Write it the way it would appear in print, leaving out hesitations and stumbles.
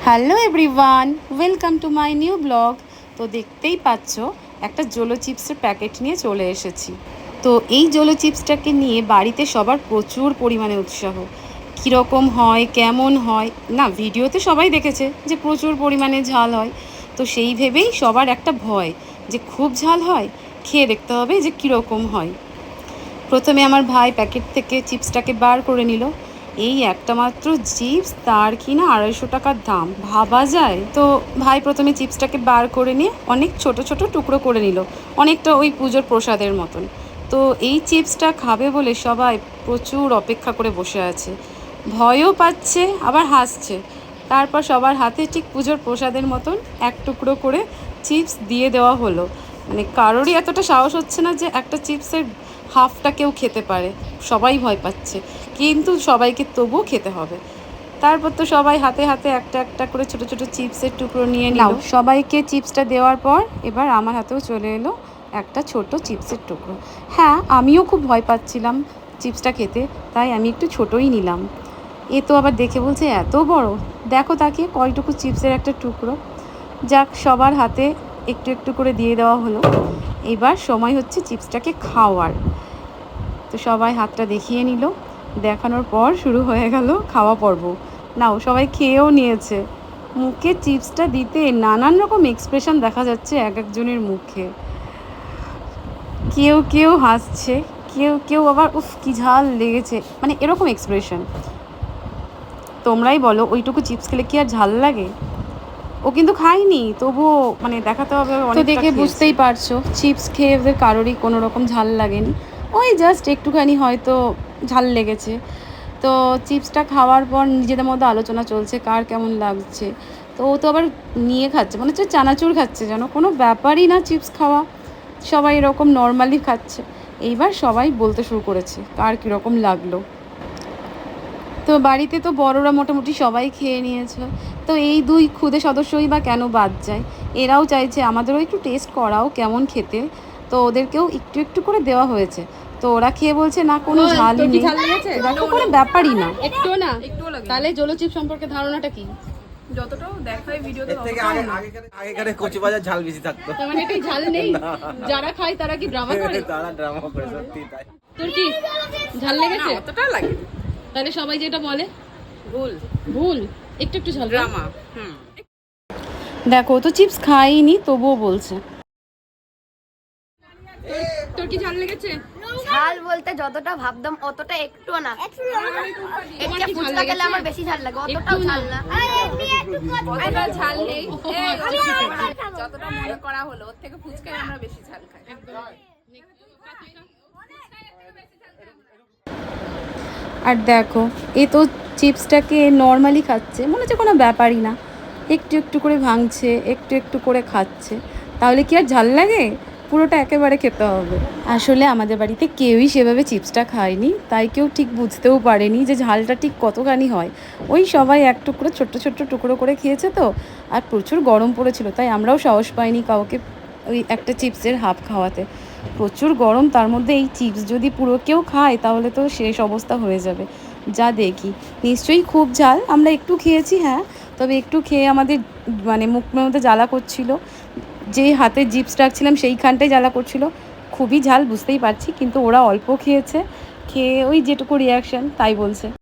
Hello everyone, welcome to my new blog. তো দেখতেই পাচ্ছ একটা জোলো চিপসের প্যাকেট নিয়ে চলে এসেছি। তো এই জোলো চিপসটাকে নিয়ে বাড়িতে সবার প্রচুর পরিমাণে উৎসাহ। কীরকম হয়, কেমন হয়, না ভিডিওতে সবাই দেখেছে যে প্রচুর পরিমাণে ঝাল হয়। তো সেই ভেবেই সবার একটা ভয় যে খুব ঝাল হয়, খেয়ে দেখতে হবে যে কীরকম হয়। প্রথমে আমার ভাই প্যাকেট থেকে চিপসটাকে বার করে নিল। এই একটা মাত্র চিপস, তার কি না 250 টাকার দাম, ভাবা যায়? তো ভাই প্রথমে চিপসটাকে বার করে নিয়ে অনেক ছোট ছোট টুকরো করে নিল, অনেকটা ওই পুজোর প্রসাদের মতন। তো এই চিপসটা খাবে বলে সবাই প্রচুর অপেক্ষা করে বসে আছে, ভয়ও পাচ্ছে আবার হাসছে। তারপর সবার হাতে ঠিক পুজোর প্রসাদের মতন এক টুকরো করে চিপস দিয়ে দেওয়া হলো। মানে কারোরই এতটা সাহস হচ্ছে না যে একটা চিপসের হাফটা কেউ খেতে পারে, সবাই ভয় পাচ্ছে, কিন্তু সবাইকে তবুও খেতে হবে। তারপর তো সবাই হাতে হাতে একটা একটা করে ছোট ছোট চিপসের টুকরো নিয়ে নিল। সবাইকে চিপসটা দেওয়ার পর এবার আমার হাতেও চলে এলো একটা ছোট চিপসের টুকরো। হ্যাঁ, আমিও খুব ভয় পাচ্ছিলাম চিপসটা খেতে, তাই আমি একটু ছোটোই নিলাম। এ তো আবার দেখে বলছে এত বড়, দেখো তাকে কয়টুকু চিপসের একটা টুকরো। যাক, সবার হাতে একটু একটু করে দিয়ে দেওয়া হলো। এবার সময় হচ্ছে চিপসটাকে খাওয়ার। তো সবাই হাতটা দেখিয়ে নিল, দেখানোর পর শুরু হয়ে গেল খাওয়া পর্ব। নাও, সবাই খেয়েও নিয়েছে। মুখে চিপসটা দিতে নানান রকম এক্সপ্রেশন দেখা যাচ্ছে এক একজনের মুখে। কেউ কেউ হাসছে, কেউ কেউ আবার উফ কি ঝাল লেগেছে, মানে এরকম এক্সপ্রেশন। তোমরাই বলো, ওইটুকু চিপস খেলে কি আর ঝাল লাগে? ও কিন্তু খায়নি, তবুও মানে দেখাতে হবে অনেক। দেখে বুঝতেই পারছো চিপস খেয়ে ওদের কারোরই কোনো রকম ঝাল লাগেনি, ওই জাস্ট একটুখানি হয়তো ঝাল লেগেছে। তো চিপসটা খাওয়ার পর নিজেদের মধ্যে আলোচনা চলছে কার কেমন লাগছে। তো ও তো আবার নিয়ে খাচ্ছে, মনে হচ্ছে চানাচুর খাচ্ছে, যেন কোনো ব্যাপারই না চিপস খাওয়া, সবাই এরকম নর্মালি খাচ্ছে। এইবার সবাই বলতে শুরু করেছে কার কীরকম লাগলো। তো বাড়িতে তো বড়রা মোটামুটি সবাই খেয়ে নিয়েছে, তো এই দুই ক্ষুদে সদস্যই বা কেন বাদ যায়? এরাও চাইছে আমাদেরও একটু টেস্ট করাও কেমন খেতে, তো ওদেরকেও একটু একটু করে দেওয়া হয়েছে। তো ওরা খেয়ে বলছে না কোনো ঝালই নেই, দেখো কোনো ব্যাপারই না, একটুও না। তাহলে জলো চিপস সম্পর্কে ধারণাটা কি? যতটাও দেখায় ভিডিওতে আগেকারে কচি বাজার ঝাল বেশি থাকতো, তার মানে এটাই ঝাল নেই? যারা খায় তারা কি ড্রামা করে? তারা ড্রামা করে, সত্যি তাই। তোর কি ঝাল লেগেছে? অতটা লাগে তাহলে সবাই যেটা বলে ভুল ভুল, একটু একটু ঝাল। ড্রামা। দেখো, তো চিপস খাইনি তবুও বলছে। তোর কি ঝাল লেগেছে? ঝাল বলতে যতটা ভাবতাম অতটা একটু না। একটা ফুচকা খেলে আমার বেশি ঝাল লাগে, অতটাও ঝাল না। অতটা ঝাল নেই, যতটা মনে করা হলো ওর থেকে ফুচকায় আমরা বেশি ঝাল খাই। আর দেখো, এ তো চিপসটাকে নর্মালি খাচ্ছে, মনে হচ্ছে কোনো ব্যাপারই না, একটু একটু করে ভাঙছে, একটু একটু করে খাচ্ছে। তাহলে কি আর ঝাল লাগে? পুরোটা একেবারে খেতে হবে। আসলে আমাদের বাড়িতে কেউই সেভাবে চিপসটা খায়নি, তাই কেউ ঠিক বুঝতেও পারেনি যে ঝালটা ঠিক কতখানি হয়। ওই সবাই এক টুকরো ছোট্ট ছোট্ট টুকরো করে খেয়েছে তো, আর প্রচুর গরম পড়েছিল, তাই আমরাও সাহস পাইনি কাউকে ওই একটা চিপসের হাফ খাওয়াতে। প্রচুর গরম, তার মধ্যে এই চিপস যদি পুরো কেউ খায় তাহলে তো শেষ অবস্থা হয়ে যাবে। যা দেখি নিশ্চয়ই খুব ঝাল, আমরা একটু খেয়েছি হ্যাঁ, তবে একটু খেয়ে আমাদের মানে মুখের মধ্যে জ্বালা করছিল, যেই হাতে চিপস রাখছিলাম সেইখানটাই জ্বালা করছিল। খুবই ঝাল বুঝতেই পারছি, কিন্তু ওরা অল্প খেয়েছে, খেয়ে ওই যেটুকু রিয়াকশান তাই বলছে।